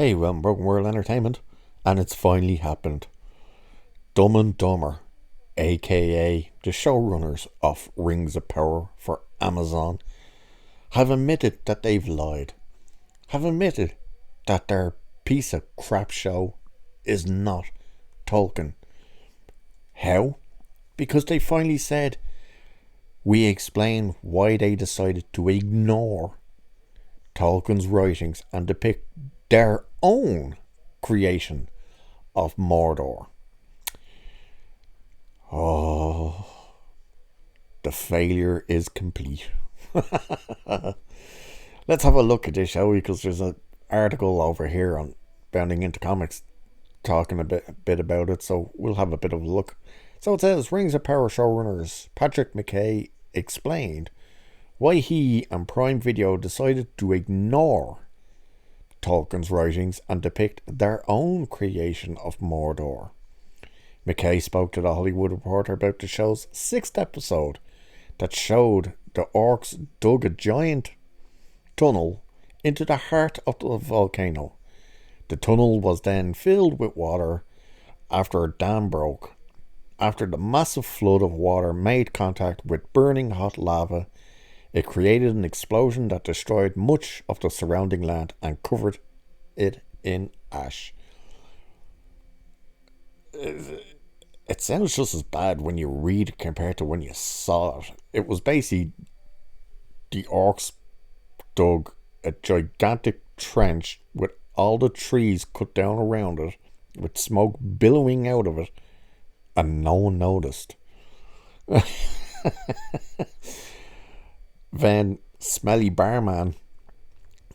Hey, Broken World Entertainment, and it's finally happened. Dumb and Dumber, aka the showrunners of Rings of Power for Amazon, have admitted that they've lied. Have admitted that their piece of crap show is not Tolkien. How? Because they finally said, we explain why they decided to ignore Tolkien's writings and depict their own creation of Mordor. Oh, the failure is complete. Let's have a look at this, shall we? Because there's an article over here on Bounding Into Comics talking a bit about it, so we'll have a bit of a look. So it says, Rings of Power showrunners Patrick McKay explained why he and Prime Video decided to ignore Tolkien's writings and depict their own creation of Mordor. McKay spoke to The Hollywood Reporter about the show's 6th episode that showed the orcs dug a giant tunnel into the heart of the volcano. The tunnel was then filled with water after a dam broke. After the massive flood of water made contact with burning hot lava, it created an explosion that destroyed much of the surrounding land and covered it in ash. It sounds just as bad when you read it compared to when you saw it. It was basically the orcs dug a gigantic trench with all the trees cut down around it, with smoke billowing out of it, and no one noticed. Then Smelly Barman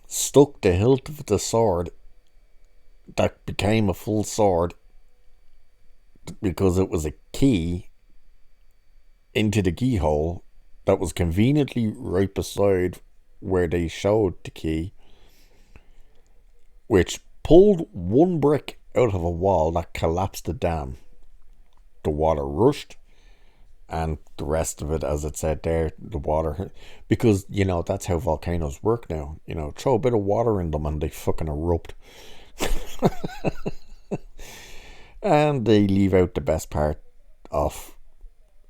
stuck the hilt of the sword that became a full sword because it was a key into the keyhole that was conveniently right beside where they showed the key, which pulled one brick out of a wall that collapsed the dam. The water rushed, and the rest of it, as it said there, the water, because, that's how volcanoes work now. Throw a bit of water in them and they fucking erupt. And they leave out the best part of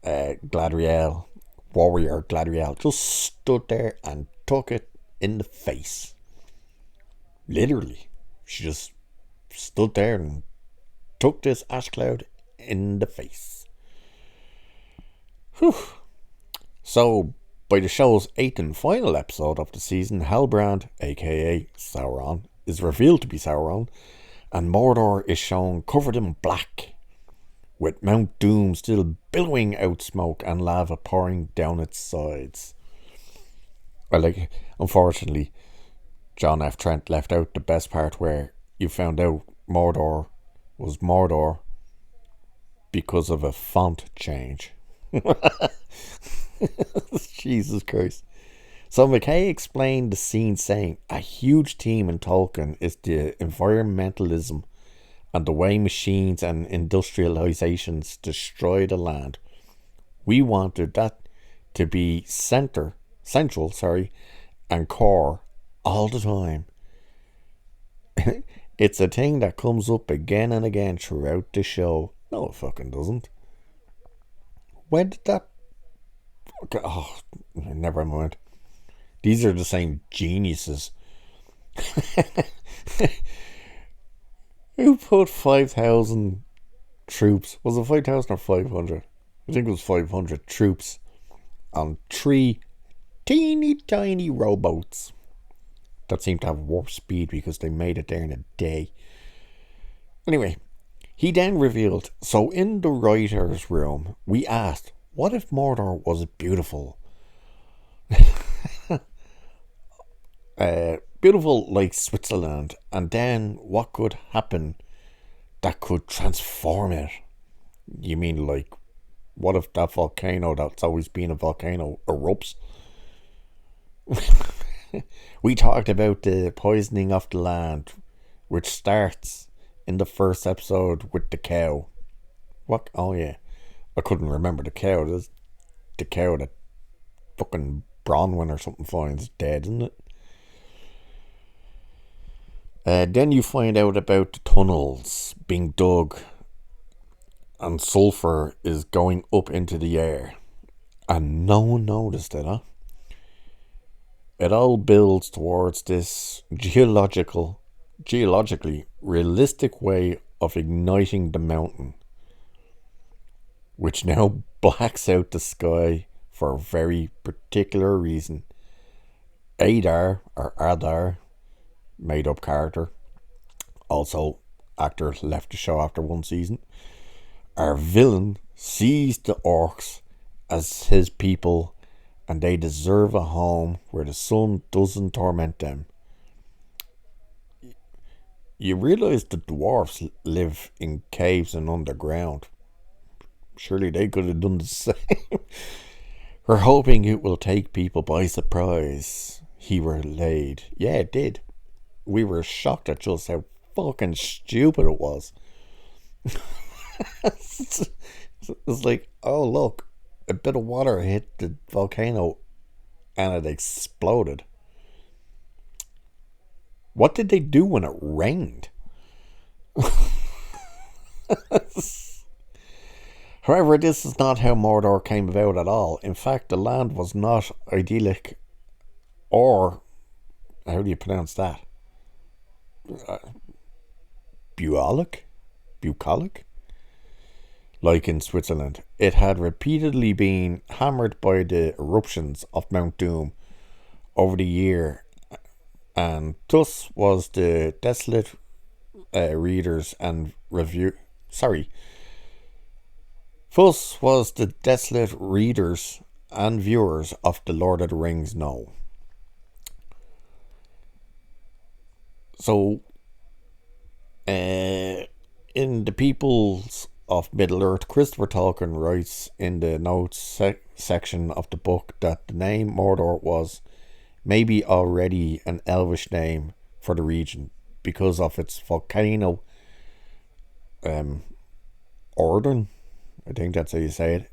Gladriel, warrior Gladriel, just stood there and took it in the face. Literally. She just stood there and took this ash cloud in the face. Whew. So, by the show's 8th and final episode of the season, Halbrand, aka Sauron, is revealed to be Sauron, and Mordor is shown covered in black, with Mount Doom still billowing out smoke and lava pouring down its sides. Unfortunately, John F. Trent left out the best part where you found out Mordor was Mordor because of a font change. Jesus Christ. So McKay explained the scene saying, a huge theme in Tolkien is the environmentalism and the way machines and industrializations destroy the land. We wanted that to be central, and core all the time. It's a thing that comes up again and again throughout the show. No, it fucking doesn't. When did that... Oh, never mind. These are the same geniuses. Who put 5,000 troops? Was it 5,000 or 500? I think it was 500 troops on 3 teeny tiny rowboats that seemed to have warp speed because they made it there in a day. Anyway, he then revealed, so in the writer's room, we asked, what if Mordor was beautiful? Beautiful like Switzerland, and then what could happen that could transform it? You mean like, what if that volcano that's always been a volcano erupts? We talked about the poisoning of the land, which starts in the first episode with the cow. What? Oh yeah, I couldn't remember the cow. There's the cow that fucking Bronwyn or something finds dead, isn't it? Then you find out about the tunnels being dug and sulfur is going up into the air. And no one noticed it, huh? It all builds towards this geologically realistic way of igniting the mountain, which now blacks out the sky for a very particular reason. Adar, or Adar, made up character, also actor left the show after one season. Our villain sees the orcs as his people and they deserve a home where the sun doesn't torment them. You realise the dwarves live in caves and underground. Surely they could have done the same. We're hoping it will take people by surprise. He relayed. Yeah, it did. We were shocked at just how fucking stupid it was. It's like, oh look, a bit of water hit the volcano and it exploded. What did they do when it rained? However, this is not how Mordor came about at all. In fact, the land was not idyllic or, how do you pronounce that? Bucolic? Like in Switzerland. It had repeatedly been hammered by the eruptions of Mount Doom over the year, and thus was the desolate readers and review. Thus was the desolate readers and viewers of The Lord of the Rings know. So, in the Peoples of Middle-earth, Christopher Tolkien writes in the notes section of the book that the name Mordor was maybe already an elvish name for the region because of its volcano Ordon, I think that's how you say it,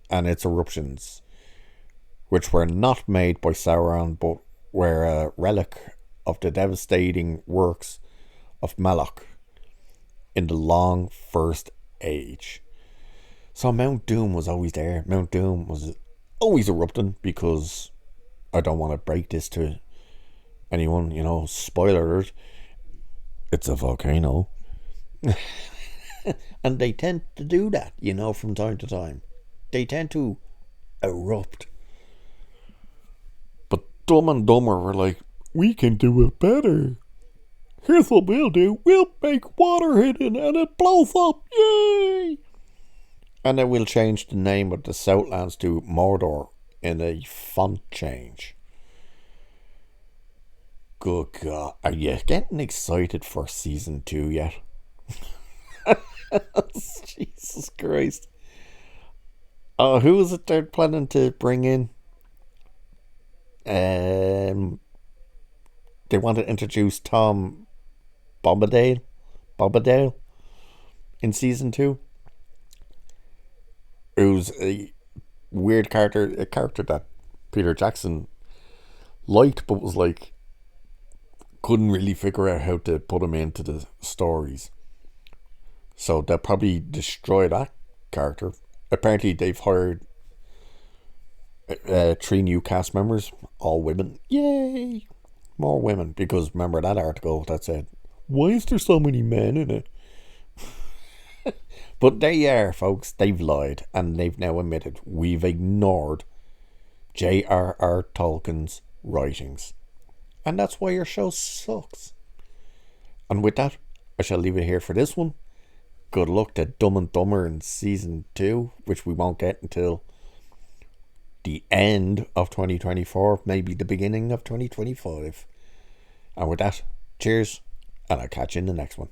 and its eruptions, which were not made by Sauron but were a relic of the devastating works of Malok in the long First Age. So Mount Doom was always there. Mount Doom was always erupting because, I don't want to break this to anyone, spoiler alert, it's a volcano. And they tend to do that, from time to time. They tend to erupt. But Dumb and Dumber were like, we can do it better. Here's what we'll do. We'll make water hidden and it blows up. Yay! And then we'll change the name of the Southlands to Mordor in a font change. Good God. Are you getting excited for season 2 yet? Jesus Christ. Oh, who is it they're planning to bring in? They want to introduce Tom Bombadil in season 2, who's a weird character, a character that Peter Jackson liked but was like, couldn't really figure out how to put him into the stories. So they'll probably destroy that character. Apparently they've hired 3 new cast members, all women. Yay! More women, because remember that article that said, why is there so many men in it? But they are, folks. They've lied, and they've now admitted we've ignored J.R.R. Tolkien's writings. And that's why your show sucks. And with that, I shall leave it here for this one. Good luck to Dumb and Dumber in season 2, which we won't get until the end of 2024, maybe the beginning of 2025. And with that, cheers, and I'll catch you in the next one.